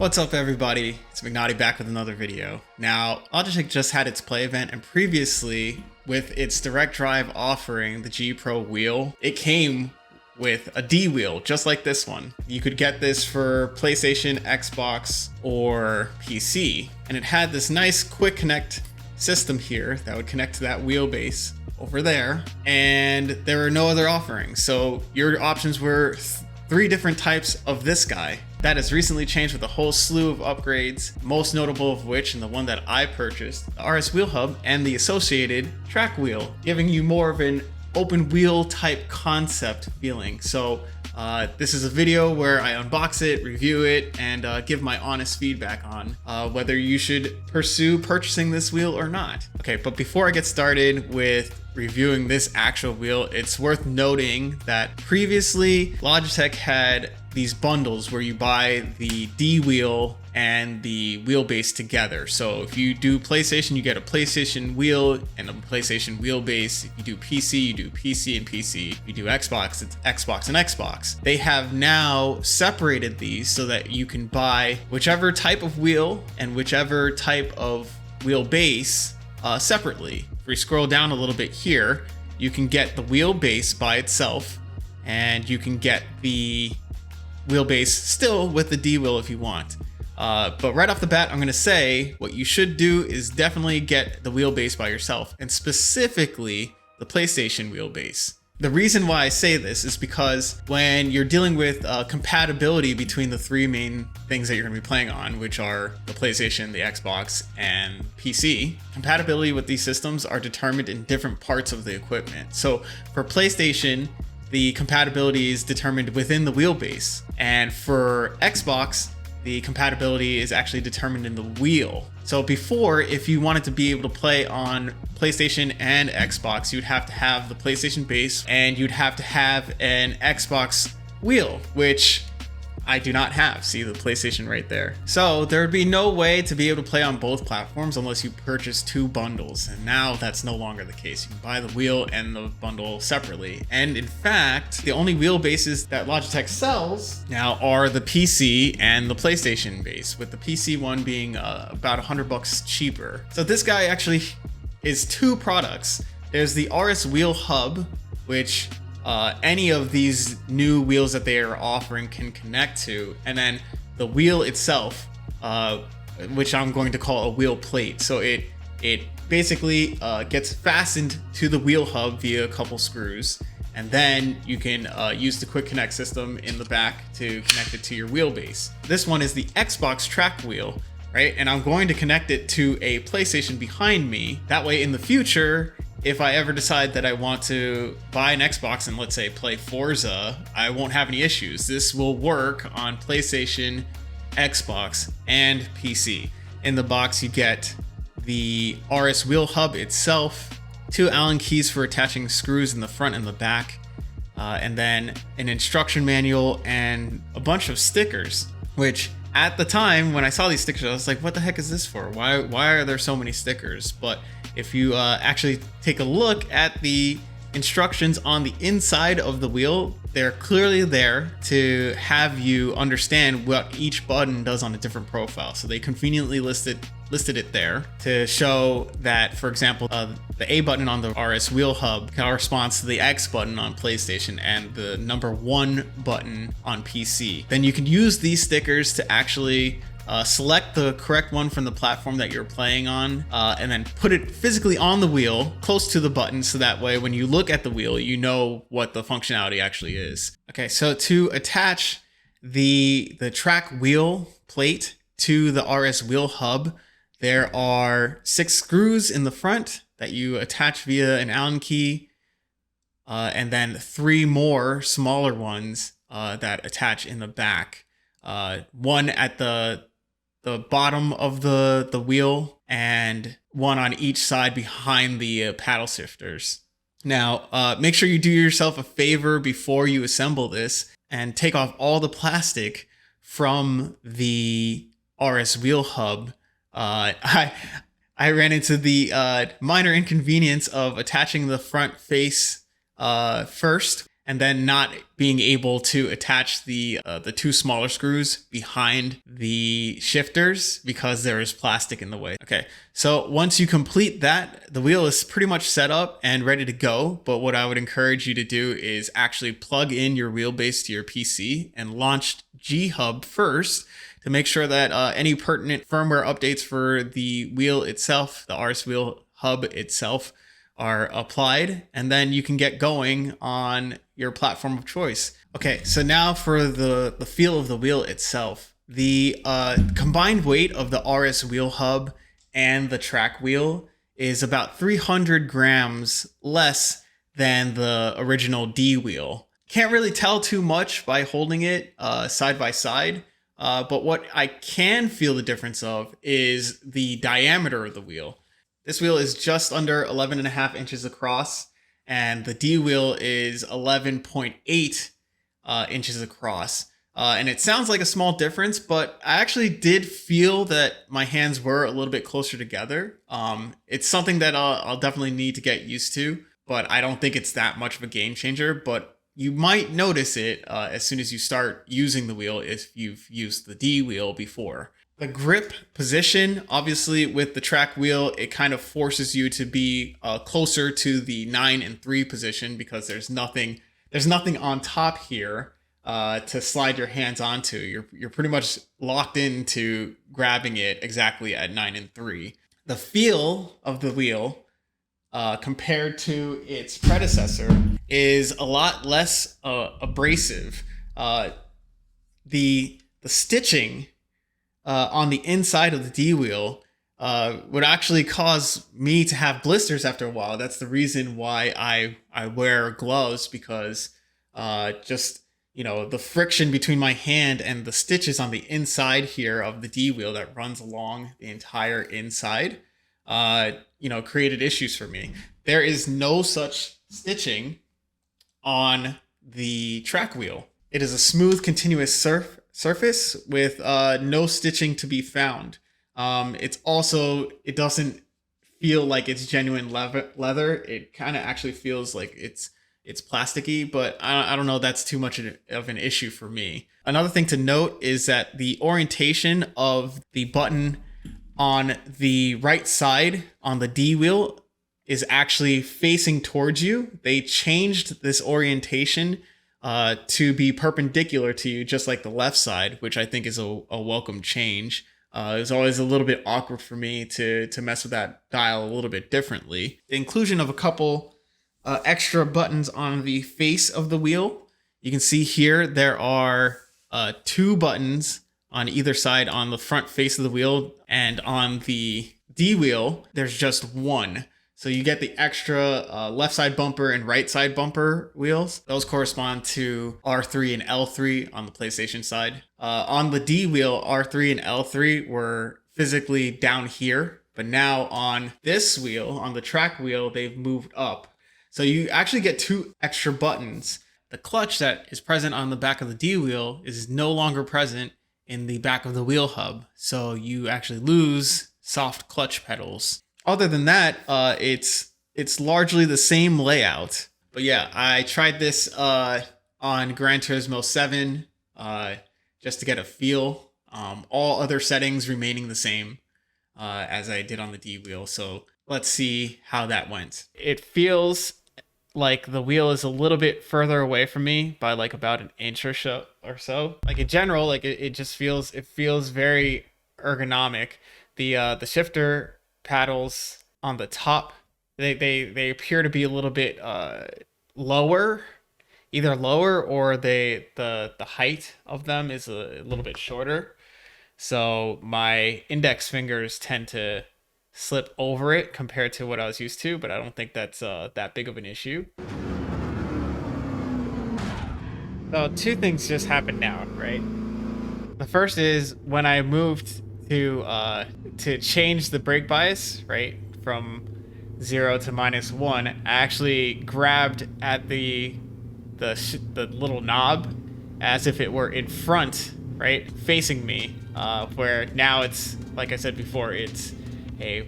What's up everybody, it's McNaughty back with another video. Now, Logitech just had its play event, and previously, with its direct drive offering, the G Pro wheel, it came with a D wheel, just like this one. You could get this for PlayStation, Xbox, or PC, and it had this nice quick connect system here that would connect to that wheelbase over there, and there were no other offerings. So your options were three different types of this guy. That has recently changed with a whole slew of upgrades, most notable of which, and the one that I purchased, the RS Wheel Hub and the associated track wheel, giving you more of an open wheel type concept feeling. So this is a video where I unbox it, review it, and give my honest feedback on whether you should pursue purchasing this wheel or not. Okay, but before I get started with reviewing this actual wheel, it's worth noting that previously Logitech had these bundles where you buy the D wheel and the wheelbase together. So if you do PlayStation, you get a PlayStation wheel and a PlayStation wheelbase. If you do PC, you do PC and PC. If you do Xbox, it's Xbox and Xbox. They have now separated these so that you can buy whichever type of wheel and whichever type of wheelbase separately. If we scroll down a little bit here, you can get the wheelbase by itself, and you can get the wheelbase still with the D wheel if you want. But right off the bat, I'm going to say what you should do is definitely get the wheelbase by yourself, and specifically the PlayStation wheelbase. The reason why I say this is because when you're dealing with compatibility between the three main things that you're going to be playing on, which are the PlayStation, the Xbox, and PC, compatibility with these systems are determined in different parts of the equipment. So for PlayStation, the compatibility is determined within the wheelbase, and for Xbox, the compatibility is actually determined in the wheel. So before, if you wanted to be able to play on PlayStation and Xbox, you'd have to have the PlayStation base and you'd have to have an Xbox wheel, which I do not have. See the PlayStation right there. So there would be no way to be able to play on both platforms unless you purchase two bundles. And now that's no longer the case. You can buy the wheel and the bundle separately. And in fact, the only wheel bases that Logitech sells now are the PC and the PlayStation base, with the PC one being about $100 cheaper. So this guy actually is two products. There's the RS Wheel Hub, which any of these new wheels that they are offering can connect to, and then the wheel itself, which I'm going to call a wheel plate. So it basically gets fastened to the wheel hub via a couple screws, and then you can use the quick connect system in the back to connect it to your wheelbase. This one is the Xbox track wheel, right? And I'm going to connect it to a PlayStation behind me. That way in the future, if I ever decide that I want to buy an Xbox and let's say play Forza, I won't have any issues. This will work on PlayStation, Xbox, and PC. In the box, you get the RS Wheel Hub itself, two Allen keys for attaching screws in the front and the back, and then an instruction manual and a bunch of stickers, which at the time when I saw these stickers, I was like, what the heck is this for? Why are there so many stickers? But if you actually take a look at the instructions on the inside of the wheel, they're clearly there to have you understand what each button does on a different profile. So they conveniently listed it there to show that, for example, the A button on the RS Wheel Hub corresponds to the X button on PlayStation and the number 1 button on PC. Then you can use these stickers to actually select the correct one from the platform that you're playing on, and then put it physically on the wheel close to the button, so that way when you look at the wheel, you know what the functionality actually is. Okay, so to attach the track wheel plate to the RS Wheel Hub, there are 6 screws in the front that you attach via an Allen key, and then 3 more smaller ones that attach in the back. One at the bottom of the wheel, and one on each side behind the paddle shifters. Now, make sure you do yourself a favor before you assemble this and take off all the plastic from the RS Wheel Hub. I ran into the minor inconvenience of attaching the front face first, and then not being able to attach the two smaller screws behind the shifters because there is plastic in the way. Okay, so once you complete that, the wheel is pretty much set up and ready to go. But what I would encourage you to do is actually plug in your wheelbase to your PC and launch G-Hub first to make sure that any pertinent firmware updates for the wheel itself, the RS wheel hub itself, are applied, and then you can get going on your platform of choice. Okay, so now for the feel of the wheel itself. The combined weight of the RS wheel hub and the track wheel is about 300 grams less than the original D wheel. Can't really tell too much by holding it side by side, but what I can feel the difference of is the diameter of the wheel. This wheel is just under 11.5 inches across, and the D wheel is 11.8 inches across. And it sounds like a small difference, but I actually did feel that my hands were a little bit closer together. It's something that I'll definitely need to get used to, but I don't think it's that much of a game changer. But you might notice it as soon as you start using the wheel if you've used the D wheel before. The grip position, obviously with the track wheel, it kind of forces you to be closer to the 9 and 3 position because there's nothing on top here to slide your hands onto. You're pretty much locked into grabbing it exactly at 9 and 3. The feel of the wheel compared to its predecessor is a lot less abrasive. The stitching on the inside of the D wheel would actually cause me to have blisters after a while. That's the reason why I wear gloves, because just, you know, the friction between my hand and the stitches on the inside here of the D wheel that runs along the entire inside, created issues for me. There is no such stitching on the track wheel. It is a smooth, continuous surface with no stitching to be found. It doesn't feel like it's genuine leather. It kind of actually feels like it's plasticky, but I don't know, that's too much of an issue for me. Another thing to note is that the orientation of the button on the right side on the D wheel is actually facing towards you. They changed this orientation to be perpendicular to you, just like the left side, which I think is a welcome change. It was always a little bit awkward for me to mess with that dial a little bit differently. The inclusion of a couple extra buttons on the face of the wheel. You can see here there are 2 buttons on either side on the front face of the wheel, and on the D wheel there's just 1. So you get the extra left side bumper and right side bumper wheels. Those correspond to R3 and L3 on the PlayStation side. On the D wheel, R3 and L3 were physically down here, but now on this wheel, on the track wheel, they've moved up. So you actually get 2 extra buttons. The clutch that is present on the back of the D wheel is no longer present in the back of the wheel hub. So you actually lose soft clutch pedals. Other than that, it's largely the same layout. But yeah, I tried this on Gran Turismo 7 just to get a feel. All other settings remaining the same as I did on the D wheel. So let's see how that went. It feels like the wheel is a little bit further away from me by like about an inch or so. Like in general, like it just feels very ergonomic. The shifter paddles on the top, they appear to be a little bit lower, either lower or the height of them is a little bit shorter. So my index fingers tend to slip over it compared to what I was used to, but I don't think that's that big of an issue. So 2 things just happened now, right? The first is when I moved to change the brake bias, right, from 0 to -1, I actually grabbed at the little knob as if it were in front, right, facing me, where now it's, like I said before, it's a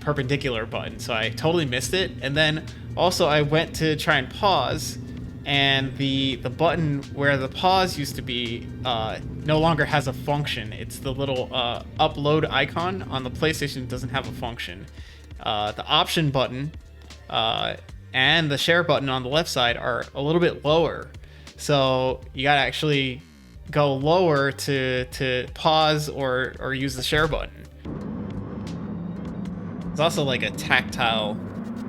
perpendicular button. So I totally missed it. And then also I went to try and pause and the button where the pause used to be no longer has a function. It's the little upload icon on the PlayStation doesn't have a function. The option button and the share button on the left side are a little bit lower, so you gotta actually go lower to pause or use the share button. There's also like a tactile,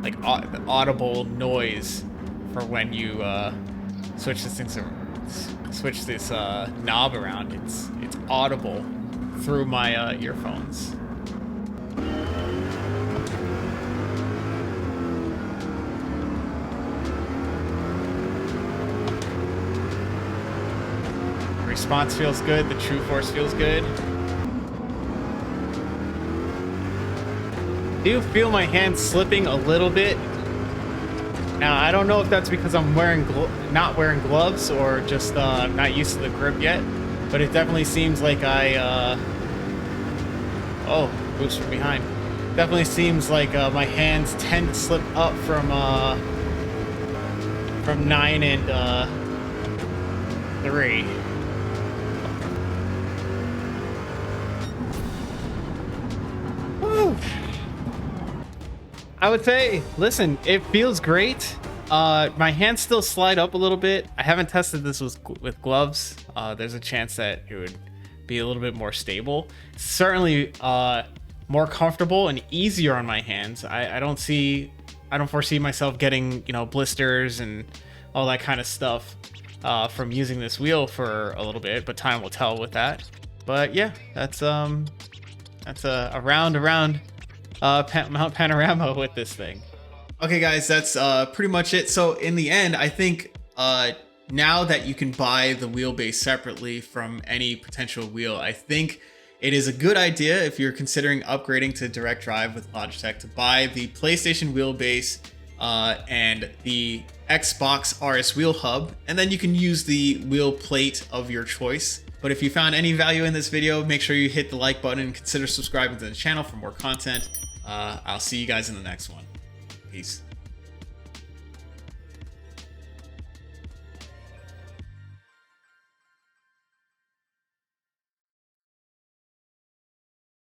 like audible noise for when you switch this knob around. It's audible through my earphones. The response feels good. The true force feels good. I do feel my hand slipping a little bit. Now, I don't know if that's because I'm not wearing gloves or just not used to the grip yet, but it definitely seems like oh, boost from behind. Definitely seems like my hands tend to slip up from 9 and 3. Woo! I would say, listen, it feels great. My hands still slide up a little bit. I haven't tested this with gloves. There's a chance that it would be a little bit more stable. It's certainly more comfortable and easier on my hands. I don't foresee myself getting, blisters and all that kind of stuff from using this wheel for a little bit, but time will tell with that. But yeah, that's a round Mount Panorama with this thing. Okay guys, that's pretty much it. So in the end, I think now that you can buy the wheelbase separately from any potential wheel, I think it is a good idea if you're considering upgrading to direct drive with Logitech to buy the PlayStation wheelbase and the Xbox RS wheel hub, and then you can use the wheel plate of your choice. But if you found any value in this video, make sure you hit the like button and consider subscribing to the channel for more content. I'll see you guys in the next one. Peace.